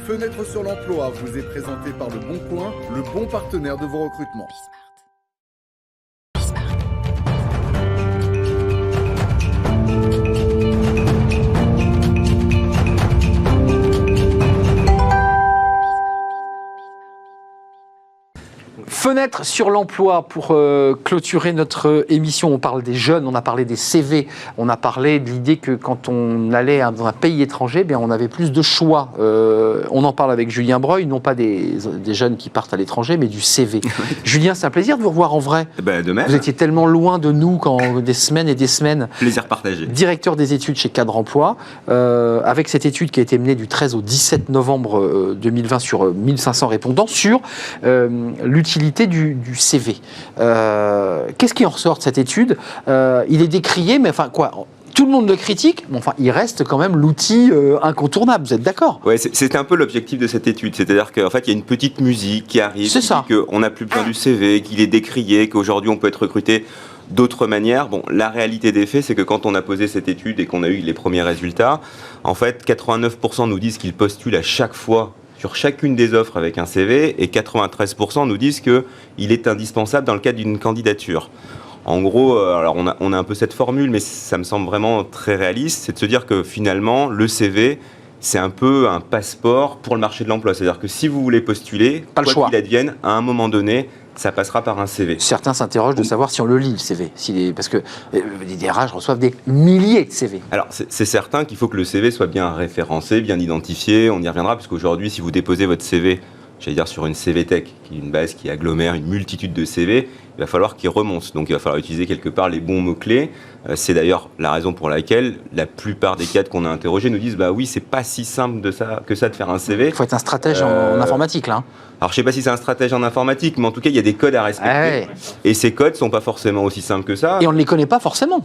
Fenêtre sur l'emploi vous est présenté par Le Bon Coin, le bon partenaire de vos recrutements. Fenêtre sur l'emploi pour clôturer notre émission. On parle des jeunes, on a parlé des CV, on a parlé de l'idée que quand on allait dans un pays étranger, bien, on avait plus de choix. On en parle avec Julien Breuil, non pas des jeunes qui partent à l'étranger, mais du CV. Julien, c'est un plaisir de vous revoir en vrai. De même. Vous étiez tellement loin de nous quand des semaines et des semaines. Plaisir partagé. Directeur des études chez Cadre Emploi, avec cette étude qui a été menée du 13 au 17 novembre 2020 sur 1500 répondants sur l'utilité du CV. Qu'est-ce qui en ressort de cette étude ? Il est décrié, mais enfin quoi ? Tout le monde le critique, mais enfin, il reste quand même l'outil incontournable, vous êtes d'accord ? Oui, c'était un peu l'objectif de cette étude, c'est-à-dire qu'en fait, il y a une petite musique qui arrive, qui dit qu'on n'a plus besoin du CV, qu'il est décrié, qu'aujourd'hui on peut être recruté d'autres manières. Bon, la réalité des faits, c'est que quand on a posé cette étude et qu'on a eu les premiers résultats, en fait, 89% nous disent qu'ils postulent à chaque fois sur chacune des offres avec un CV, et 93% nous disent qu'il est indispensable dans le cadre d'une candidature. En gros, alors on a un peu cette formule, mais ça me semble vraiment très réaliste, c'est de se dire que finalement, le CV, c'est un peu un passeport pour le marché de l'emploi. C'est-à-dire que si vous voulez postuler, quoi qu'il advienne, à un moment donné, ça passera par un CV. Certains s'interrogent de savoir si on le lit, le CV. Parce que les DRH reçoivent des milliers de CV. Alors, c'est certain qu'il faut que le CV soit bien référencé, bien identifié. On y reviendra, parce qu'aujourd'hui, si vous déposez votre CV, j'allais dire sur une CV Tech, qui est une base qui agglomère une multitude de CV, il va falloir qu'il remonte. Donc, il va falloir utiliser quelque part les bons mots-clés. C'est d'ailleurs la raison pour laquelle la plupart des cadres qu'on a interrogés nous disent « Bah oui, c'est pas si simple que ça de faire un CV. » Il faut être un stratège en informatique, là. Alors, je ne sais pas si c'est un stratège en informatique, mais en tout cas, il y a des codes à respecter. Et ces codes ne sont pas forcement aussi simples que ça. Et on ne les connaît pas forcément.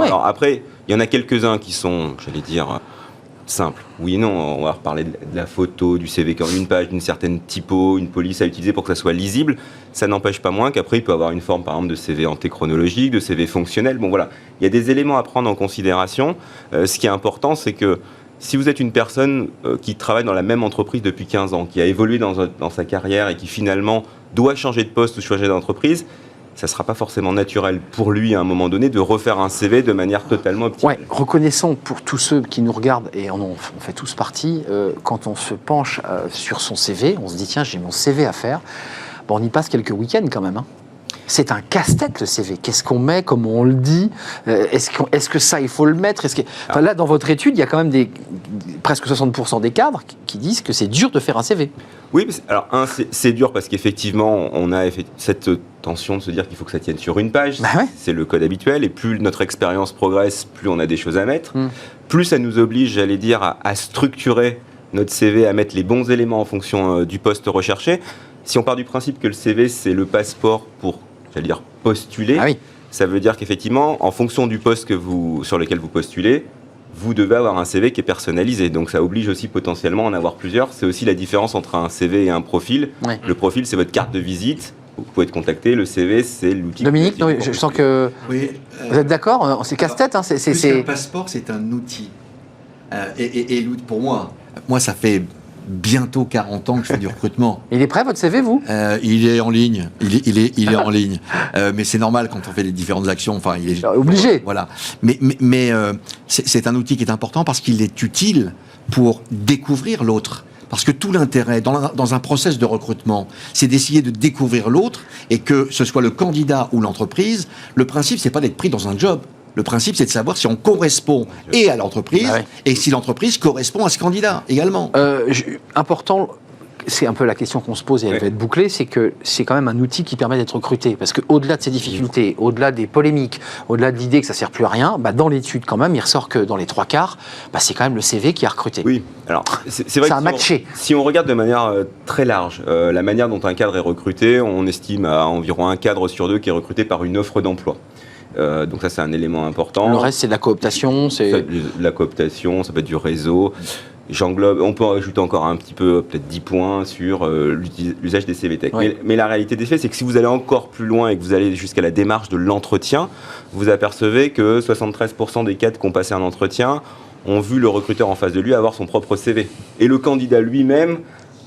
Alors après, il y en a quelques-uns qui sont, j'allais dire, simples. Oui et non, on va reparler de la photo, du CV comme une page, d'une certaine typo, une police à utiliser pour que ça soit lisible. Ça n'empêche pas moins qu'après, il peut avoir une forme, par exemple, de CV antéchronologique, de CV fonctionnel. Bon, voilà, il y a des éléments à prendre en considération. Ce qui est important, c'est que si vous êtes une personne qui travaille dans la même entreprise depuis 15 ans, qui a évolué dans sa carrière et qui finalement doit changer de poste ou changer d'entreprise, ça ne sera pas forcément naturel pour lui à un moment donné de refaire un CV de manière totalement optimale. Ouais, reconnaissons pour tous ceux qui nous regardent, et on fait tous partie, quand on se penche sur son CV, on se dit tiens, j'ai mon CV à faire, bon, on y passe quelques week-ends quand même. C'est un casse-tête le CV. Qu'est-ce qu'on met, comment on le dit, est-ce que ça, il faut le mettre, enfin, là, dans votre étude, il y a quand même presque 60% des cadres qui disent que c'est dur de faire un CV. Oui, alors c'est dur parce qu'effectivement, on a cette tension de se dire qu'il faut que ça tienne sur une page. C'est le code habituel, et plus notre expérience progresse, plus on a des choses à mettre. Plus ça nous oblige, j'allais dire, à structurer notre CV, à mettre les bons éléments en fonction du poste recherché. Si on part du principe que le CV, c'est le passeport pour, j'allais dire, postuler, ça veut dire qu'effectivement, en fonction du poste sur lequel vous postulez, vous devez avoir un CV qui est personnalisé. Donc ça oblige aussi potentiellement à en avoir plusieurs. C'est aussi la différence entre un CV et un profil. Le profil, c'est votre carte de visite. Vous pouvez être contacté. Le CV, c'est l'outil. Dominique, je sens que vous êtes d'accord. C'est casse-tête. Plus qu'un passeport, c'est un outil. Et l'outil, pour moi, ça fait bientôt 40 ans que je fais du recrutement. Il est prêt, votre CV, vous ? Il est en ligne. Il est en ligne. Mais c'est normal quand on fait les différentes actions. Enfin, il est obligé. Voilà. Mais c'est un outil qui est important parce qu'il est utile pour découvrir l'autre. Parce que tout l'intérêt dans un process de recrutement, c'est d'essayer de découvrir l'autre, et que ce soit le candidat ou l'entreprise, le principe, c'est pas d'être pris dans un job. Le principe, c'est de savoir si on correspond et à l'entreprise, et si l'entreprise correspond à ce candidat également. Important, c'est un peu la question qu'on se pose, et elle va être bouclée, c'est que c'est quand même un outil qui permet d'être recruté. Parce qu'au-delà de ces difficultés, au-delà des polémiques, au-delà de l'idée que ça ne sert plus à rien, dans l'étude quand même, il ressort que dans les 3/4, c'est quand même le CV qui a recruté. Oui, alors c'est vrai que si on regarde de manière très large, la manière dont un cadre est recruté, on estime à environ un cadre sur 2 qui est recruté par une offre d'emploi. Donc ça, c'est un élément important. Le reste, c'est de la cooptation. La cooptation, ça peut être du réseau. J'englobe, on peut en rajouter encore un petit peu, peut-être 10 points sur l'usage des CV Tech. Mais la réalité des faits, c'est que si vous allez encore plus loin et que vous allez jusqu'à la démarche de l'entretien, vous apercevez que 73% des cadres qui ont passé un entretien ont vu le recruteur en face de lui avoir son propre CV. Et le candidat lui-même,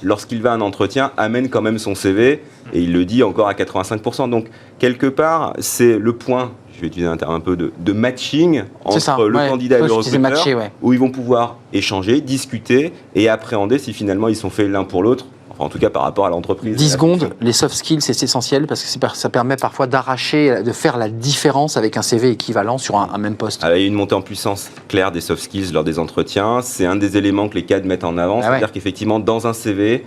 lorsqu'il va à un entretien, amène quand même son CV, et il le dit encore à 85%. Donc, quelque part, c'est le point, je vais utiliser un terme un peu de matching entre le candidat et le recruteur, où ils vont pouvoir échanger, discuter et appréhender si finalement ils sont faits l'un pour l'autre. Enfin, en tout cas, par rapport à l'entreprise. 10 secondes, les soft skills, c'est essentiel parce que ça permet parfois d'arracher, de faire la différence avec un CV équivalent sur un même poste. Il y a une montée en puissance claire des soft skills lors des entretiens. C'est un des éléments que les cadres mettent en avant. C'est-à-dire qu'effectivement, dans un CV,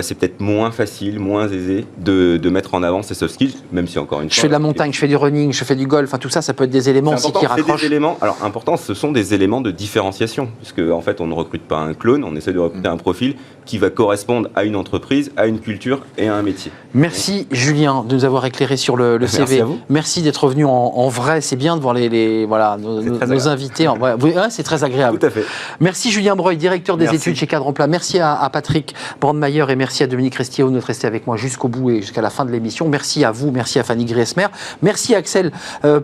c'est peut-être moins facile, moins aisé de mettre en avant ces soft skills, même si encore une fois... Je fais de la montagne, je fais du running, je fais du golf, tout ça, ça peut être des éléments aussi qui raccrochent. Des éléments, alors important, ce sont des éléments de différenciation, puisque en fait on ne recrute pas un clone, on essaie de recruter un profil qui va correspondre à une entreprise, à une culture et à un métier. Merci Julien de nous avoir éclairé sur le CV. Merci à vous. Merci d'être venu en vrai, c'est bien de voir nos invités. C'est très agréable. Tout à fait. Merci Julien Breuil, directeur des études chez Cadre Emploi. Merci à Patrick Brandmeier et merci à Dominique Restier de rester avec moi jusqu'au bout et jusqu'à la fin de l'émission. Merci à vous, merci à Fanny Griesmer, merci à Axel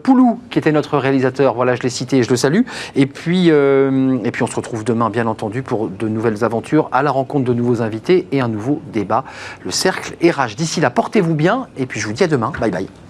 Poulou qui était notre réalisateur. Voilà, je l'ai cité et je le salue. Et puis on se retrouve demain, bien entendu, pour de nouvelles aventures, à la rencontre de nouveaux invités et un nouveau débat. Le cercle RH. D'ici là, portez-vous bien et puis je vous dis à demain. Bye bye.